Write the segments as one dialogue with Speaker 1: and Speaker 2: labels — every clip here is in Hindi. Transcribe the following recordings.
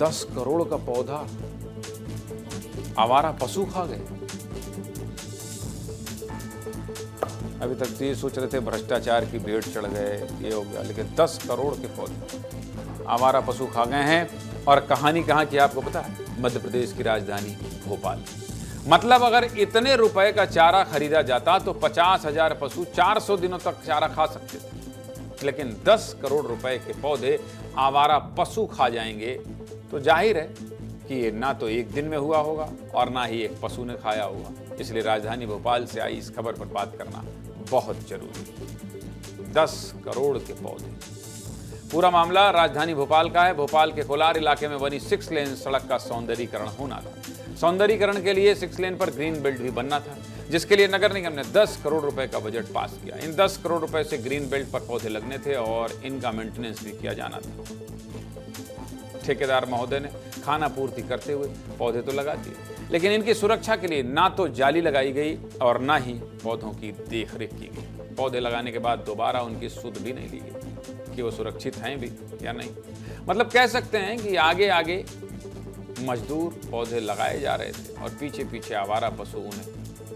Speaker 1: 10 करोड़ का पौधा आवारा पशु खा गए। अभी तक तो ये सोच रहे थे भ्रष्टाचार की भेंट चढ़ गए, ये हो गया, लेकिन 10 करोड़ के पौधे आवारा पशु खा गए हैं। और कहानी कहाँ की आपको पता है? मध्य प्रदेश की राजधानी भोपाल। मतलब अगर इतने रुपए का चारा खरीदा जाता तो 50,000 पशु 400 दिनों तक चारा खा सकते थे, लेकिन 10 करोड़ रुपए के पौधे आवारा पशु खा जाएंगे तो जाहिर है कि ये ना तो एक दिन में हुआ होगा और ना ही एक पशु ने खाया होगा। इसलिए राजधानी भोपाल से आई इस खबर पर बात करना बहुत जरूरी है। 10 करोड़ के पौधे। पूरा मामला राजधानी भोपाल का है। भोपाल के कोलार इलाके में बनी 6 लेन सड़क का सौंदर्यीकरण होना था। सौंदर्यीकरण के लिए 6 लेन पर ग्रीन बेल्ट भी बनना था, जिसके लिए नगर निगम ने 10 करोड़ रुपए का बजट पास किया। इन 10 करोड़ रुपए से ग्रीन बेल्ट पर पौधे लगने थे और इनका मेंटेनेंस भी किया जाना था। ठेकेदार महोदय ने खाना पूर्ति करते हुए पौधे तो लगा दिए, लेकिन इनकी सुरक्षा के लिए ना तो जाली लगाई गई और ना ही पौधों की देखरेख की गई। पौधे लगाने के बाद दोबारा उनकी सुध भी नहीं ली गई कि वो सुरक्षित हैं भी या नहीं। मतलब कह सकते हैं कि आगे आगे मजदूर पौधे लगाए जा रहे थे और पीछे पीछे आवारा पशु उन्हें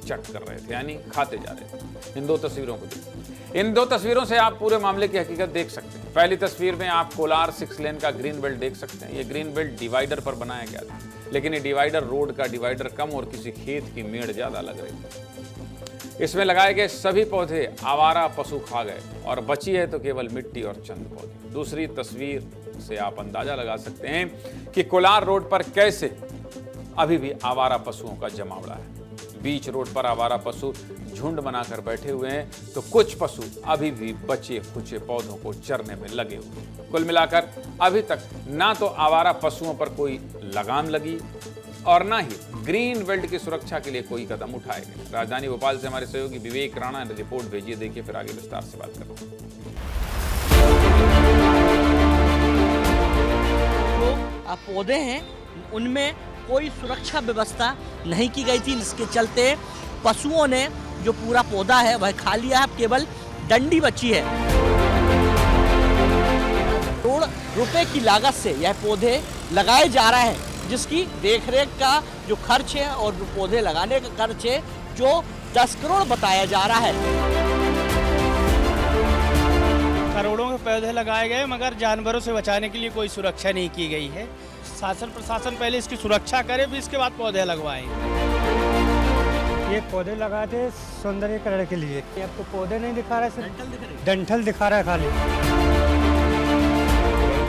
Speaker 1: चट कर रहे थे, यानी खाते जा रहे थे। इन 2 तस्वीरों को देखिए। इन 2 तस्वीरों से आप पूरे मामले की हकीकत देख सकते हैं। पहली तस्वीर में आप कोलार 6 लेन का ग्रीन बेल्ट देख सकते हैं। ये ग्रीन बेल्ट डिवाइडर पर बनाया गया था, लेकिन ये डिवाइडर रोड का डिवाइडर कम और किसी खेत की मेड़ ज्यादा लग रही थी। इसमें लगाए गए सभी पौधे आवारा पशु खा गए और बची है तो केवल मिट्टी और चंद पौधे। दूसरी तस्वीर से आप अंदाजा लगा सकते हैं कि कोलार रोड पर कैसे अभी भी आवारा पशुओं का जमावड़ा है। बीच रोड पर आवारा पशु झुंड बनाकर बैठे हुए हैं, तो कुछ पशु अभी भी बचे खुचे पौधों को चरने में लगे हुए हैं। कुल मिलाकर अभी तक ना तो आवारा पशुओं पर कोई लगाम लगी और ना ही ग्रीन बेल्ट की सुरक्षा के लिए कोई कदम उठाए गए। राजधानी भोपाल से हमारे सहयोगी विवेक राणा ने रिपोर्ट भेजी है, देखिए फिर आगे विस्तार से बात करते हैं।
Speaker 2: जो पौधे हैं उनमें कोई सुरक्षा व्यवस्था नहीं की गई थी, जिसके चलते पशुओं ने जो पूरा पौधा है वह खा लिया है। केवल डंडी बची है। करोड़ रुपए की लागत से यह पौधे लगाए जा रहे हैं, जिसकी देखरेख का जो खर्च है और जो पौधे लगाने का खर्च है जो 10 करोड़ बताया जा रहा है।
Speaker 3: करोड़ों के पौधे लगाए गए, मगर जानवरों से बचाने के लिए कोई सुरक्षा नहीं की गई है। शासन प्रशासन पहले इसकी सुरक्षा करे, फिर इसके बाद पौधे लगवाएं।
Speaker 4: ये पौधे लगाए थे सौंदर्यीकरण के लिए। अब तो पौधे नहीं दिखा रहा है, सिर्फ डंठल दिखा रहा है खाली।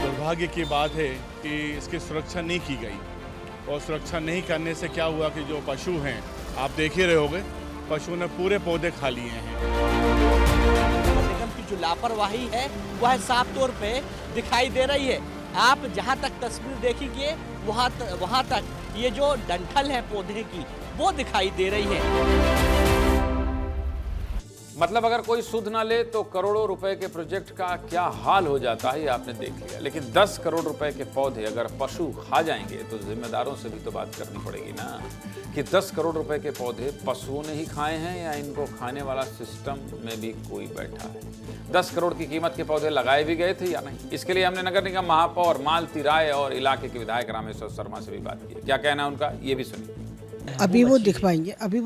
Speaker 5: दुर्भाग्य की बात है कि इसकी सुरक्षा नहीं की गई, और सुरक्षा नहीं करने से क्या हुआ कि जो पशु हैं, आप देख ही रहे होंगे, पशु ने पूरे पौधे खा लिए हैं।
Speaker 2: निगम की जो लापरवाही है वह साफ तौर पे दिखाई दे रही है। आप जहां तक तस्वीर देखेंगे वहां तक ये जो डंठल है पौधे की वो दिखाई दे रही है।
Speaker 1: मतलब अगर कोई सुध ना ले तो करोड़ों रुपए के प्रोजेक्ट का क्या हाल हो जाता है, ये आपने देख लिया। लेकिन 10 करोड़ रुपए के पौधे अगर पशु खा जाएंगे तो जिम्मेदारों से भी तो बात करनी पड़ेगी ना, कि 10 करोड़ रुपए के पौधे पशुओं ने ही खाए हैं या इनको खाने वाला सिस्टम में भी कोई बैठा है। 10 करोड़ की कीमत के पौधे लगाए भी गए थे या नहीं, इसके लिए हमने नगर निगम महापौर मालती राय और इलाके के विधायक रामेश्वर शर्मा से भी बात की। क्या कहना है उनका, ये भी सुनिए।
Speaker 6: अभी वो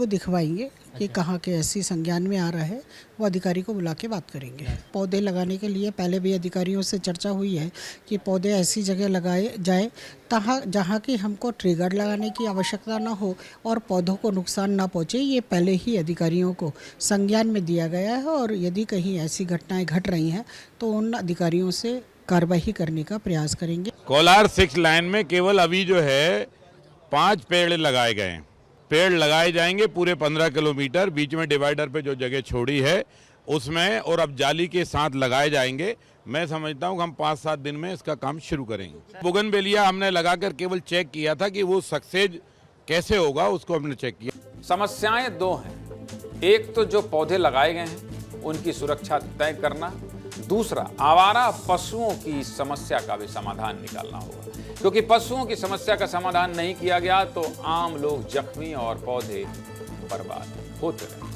Speaker 6: दिखवाएंगे कि कहाँ के ऐसी संज्ञान में आ रहा है, वो अधिकारी को बुला के बात करेंगे। पौधे लगाने के लिए पहले भी अधिकारियों से चर्चा हुई है कि पौधे ऐसी जगह लगाए जाए जहाँ की हमको ट्रिगर लगाने की आवश्यकता ना हो और पौधों को नुकसान ना पहुँचे। ये पहले ही अधिकारियों को संज्ञान में दिया गया है और यदि कहीं ऐसी घटनाएं घट रही हैं तो उन अधिकारियों से कार्रवाई करने का प्रयास करेंगे।
Speaker 7: कोलार 6 लाइन में केवल अभी जो है 5 पेड़ लगाए गए हैं। पेड़ लगाए जाएंगे पूरे 15 किलोमीटर, बीच में डिवाइडर पे जो जगह छोड़ी है उसमें, और अब जाली के साथ लगाए जाएंगे। मैं समझता हूँ कि हम 5-7 दिन में इसका काम शुरू करेंगे। बोगनवेलिया हमने लगाकर केवल चेक किया था कि वो सक्सेस कैसे होगा, उसको हमने चेक किया।
Speaker 1: समस्याएं 2 हैं। एक तो जो पौधे लगाए गए हैं उनकी सुरक्षा तय करना, दूसरा आवारा पशुओं की समस्या का भी समाधान निकालना होगा, क्योंकि पशुओं की समस्या का समाधान नहीं किया गया तो आम लोग जख्मी और पौधे बर्बाद होते रहेंगे।